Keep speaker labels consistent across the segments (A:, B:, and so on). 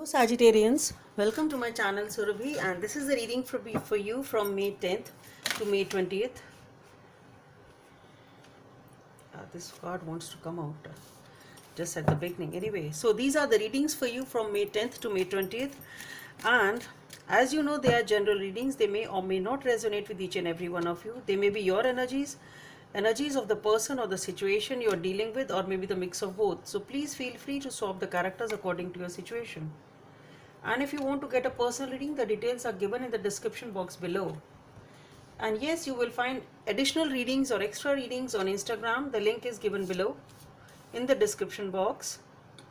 A: Sagittarians, welcome to my channel Surabhi, and this is the reading for you from May 10th to May 20th. This card wants to come out just at the beginning. Anyway, so these are the readings for you from May 10th to May 20th, and as you know, they are general readings. They may or may not resonate with each and every one of you. They may be your energies of the person or the situation you're dealing with, or maybe the mix of both. So please feel free to swap the characters according to your situation. And if you want to get a personal reading, the details are given in the description box below. And yes, you will find additional readings or extra readings on Instagram. The link is given below in the description box.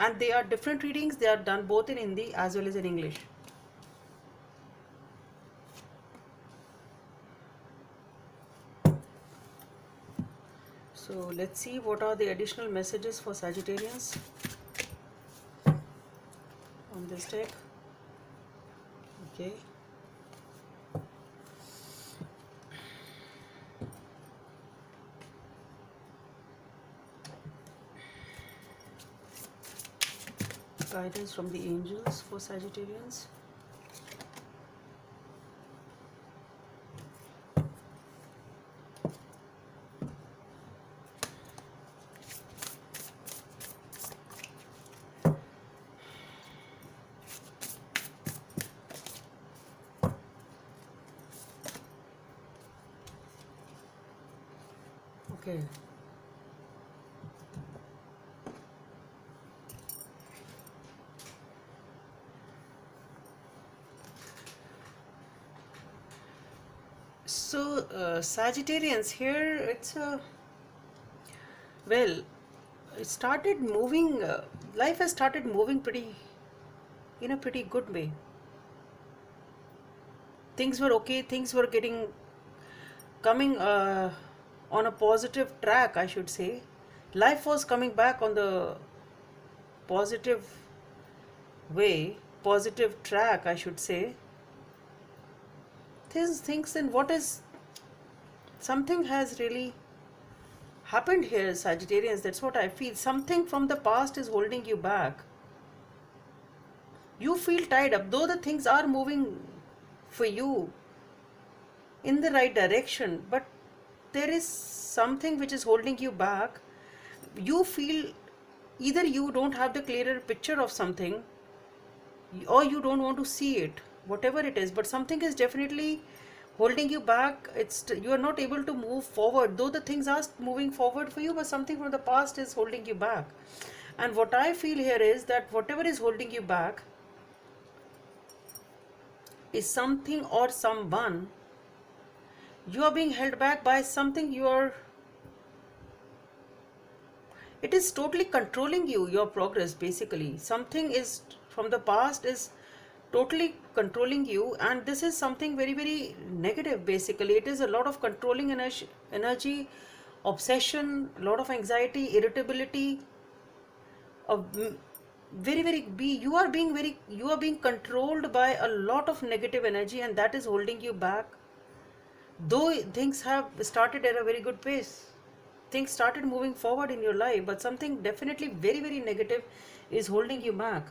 A: And they are different readings. They are done both in Hindi as well as in English. So let's see what are the additional messages for Sagittarians on this deck. Okay. Guidance from the angels for Sagittarians. Okay. So Sagittarians, here it's a well, it started moving. Life has started moving in a pretty good way. Things were okay. Things were coming on a positive track, I should say. Life was coming back on the positive way, positive track, I should say. Things and what is something has really happened here, Sagittarians. That's what I feel. Something from the past is holding you back. You feel tied up, though the things are moving for you in the right direction, but there is something which is holding you back. You feel either you don't have the clearer picture of something, or you don't want to see it, whatever it is, but something is definitely holding you back. You are not able to move forward, though the things are moving forward for you, but something from the past is holding you back. And what I feel here is that whatever is holding you back is something or someone. You are being held back by something. It is totally controlling your progress, basically. Something is from the past is totally controlling you, and this is something very, very negative, basically. It is a lot of controlling energy, obsession, a lot of anxiety, irritability, of very, very you are being controlled by a lot of negative energy, and that is holding you back. Though things have started at a very good pace, things started moving forward in your life, but something definitely very, very negative is holding you back.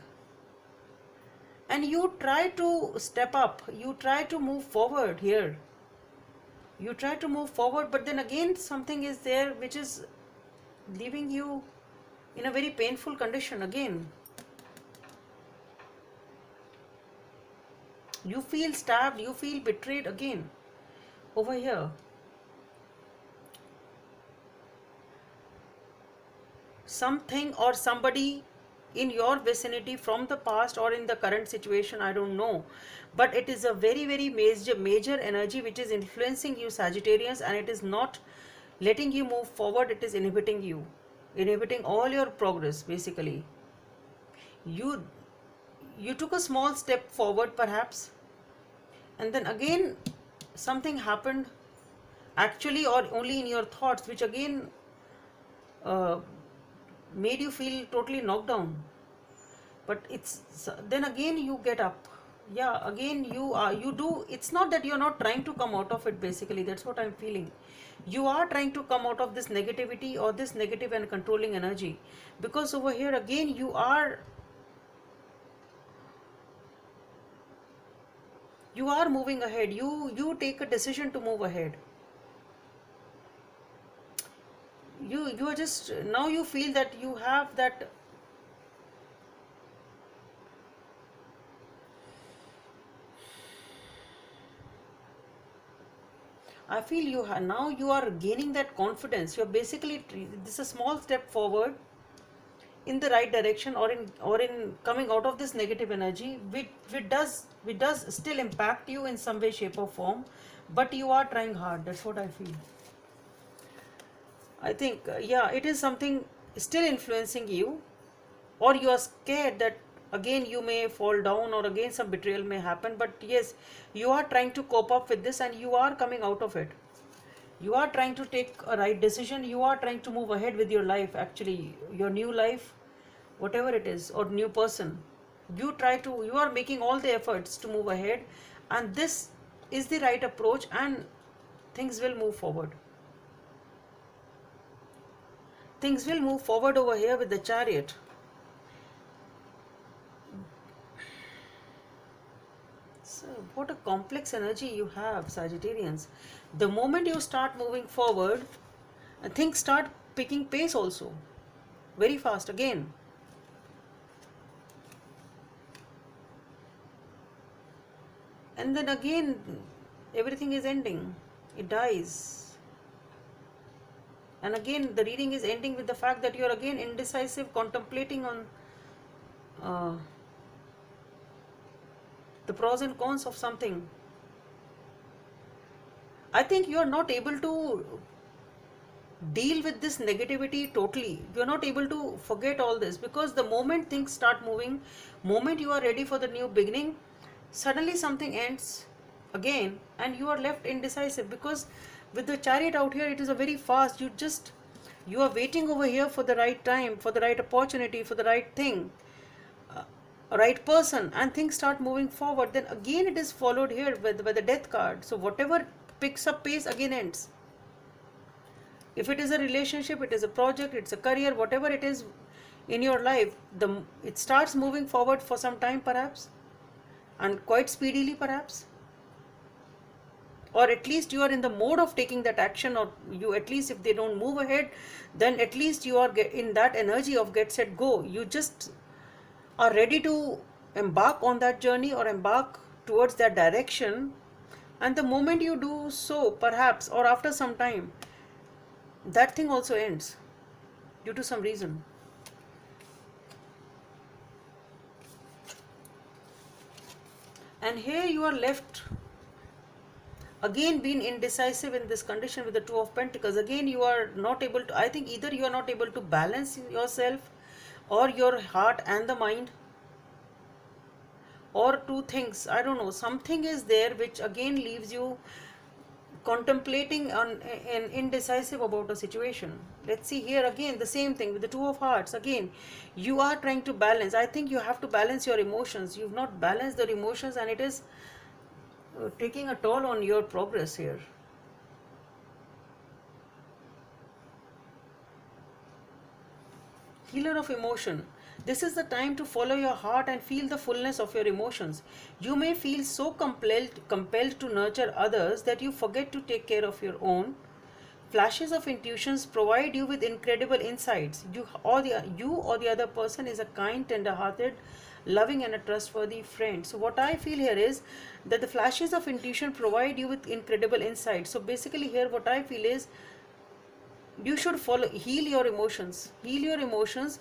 A: And you try to step up, you try to move forward here. You try to move forward, but then again something is there which is leaving you in a very painful condition again. You feel stabbed, you feel betrayed again over here. Something or somebody in your vicinity from the past or in the current situation, I don't know, but it is a very, very major energy which is influencing you, Sagittarians, and it is not letting you move forward. It is inhibiting all your progress, basically. You took a small step forward perhaps, and then again something happened, actually, or only in your thoughts, which again made you feel totally knocked down. But then again you get up. Yeah, again you do. It's not that you're not trying to come out of it, basically. That's what I'm feeling. You are trying to come out of this negativity or this negative and controlling energy, because over here again you are You are moving ahead. You take a decision to move ahead. You are just, now you feel that you have that. I feel now you are gaining that confidence. You're basically, this is a small step forward in the right direction, or in coming out of this negative energy, which does still impact you in some way, shape, or form, but you are trying hard. That's what I feel. I think, yeah, it is something still influencing you, or you are scared that again you may fall down, or again some betrayal may happen. But yes, you are trying to cope up with this, and you are coming out of it. You are trying to take a right decision. You are trying to move ahead with your life, actually, your new life, whatever it is, or new person. You are making all the efforts to move ahead, and this is the right approach, and things will move forward. Things will move forward over here with the Chariot. So, what a complex energy you have, Sagittarians. The moment you start moving forward, things start picking pace also, very fast again. And then again, everything is ending, it dies. And again, the reading is ending with the fact that you are again indecisive, contemplating on uh, the pros and cons of something. I think you are not able to deal with this negativity totally. You are not able to forget all this, because the moment things start moving, moment you are ready for the new beginning, suddenly something ends again, and you are left indecisive. Because with the Chariot out here, it is a very fast, you are waiting over here for the right time, for the right opportunity, for the right thing, right person, and things start moving forward. Then again it is followed here by the Death card. So whatever picks up pace again ends. If it is a relationship, it is a project, it's a career, whatever it is in your life, it starts moving forward for some time perhaps, and quite speedily perhaps, or at least you are in the mode of taking that action, or you, at least if they don't move ahead, then at least you are in that energy of get set go. You just are ready to embark on that journey, or embark towards that direction. And the moment you do so, perhaps, or after some time, that thing also ends due to some reason. And here you are left again being indecisive in this condition with the Two of Pentacles. Again you are not able to, I think either you are not able to balance yourself, or your heart and the mind, or two things, I don't know, something is there which again leaves you contemplating on and indecisive about a situation. Let's see here again the same thing with the Two of Hearts. Again you are trying to balance. I think you have to balance your emotions. You've not balanced your emotions, and it is taking a toll on your progress here. Healer of emotion. This is the time to follow your heart and feel the fullness of your emotions. You may feel so compelled to nurture others that you forget to take care of your own. Flashes of intuitions provide you with incredible insights. You or the other person is a kind, tender-hearted, loving, and a trustworthy friend. So what I feel here is that the flashes of intuition provide you with incredible insights. So basically here what I feel is you should heal your emotions. Heal your emotions.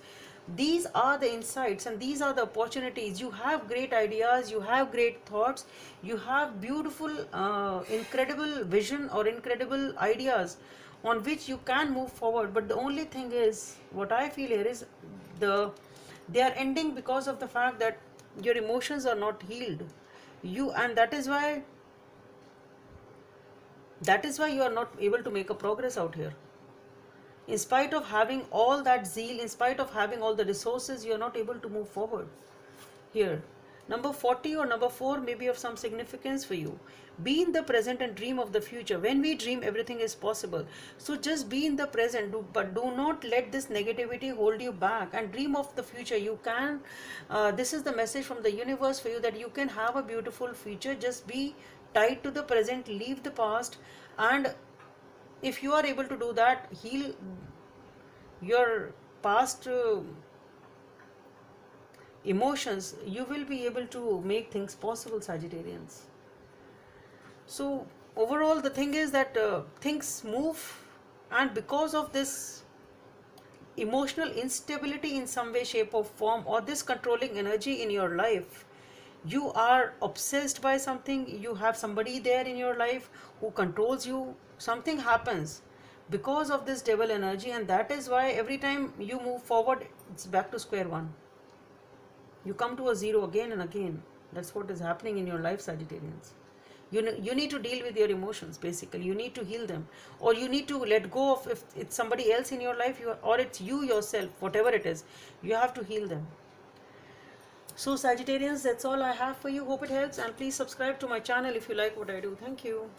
A: These are the insights, and these are the opportunities. You have great ideas, you have great thoughts, you have beautiful, incredible vision, or incredible ideas on which you can move forward. But the only thing is, what I feel here is they are ending because of the fact that your emotions are not healed. And that is why you are not able to make a progress out here. In spite of having all that zeal, in spite of having all the resources, you are not able to move forward here. Number 40 or number 4 may be of some significance for you. Be in the present and dream of the future. When we dream, everything is possible. So just be in the present, but do not let this negativity hold you back, and dream of the future. You can, this is the message from the universe for you, that you can have a beautiful future. Just be tied to the present, leave the past, and if you are able to do that, heal your past emotions, you will be able to make things possible, Sagittarians. So overall the thing is that things move, and because of this emotional instability in some way, shape or form, or this controlling energy in your life, you are obsessed by something, you have somebody there in your life who controls you, something happens because of this devil energy, and that is why every time you move forward, it's back to square one. You come to a zero again and again. That's what is happening in your life, Sagittarians. You need to deal with your emotions, basically. You need to heal them, or you need to let go of, if it's somebody else in your life, or it's you yourself, whatever it is, you have to heal them. So Sagittarians, that's all I have for you. Hope it helps, and please subscribe to my channel if you like what I do. Thank you.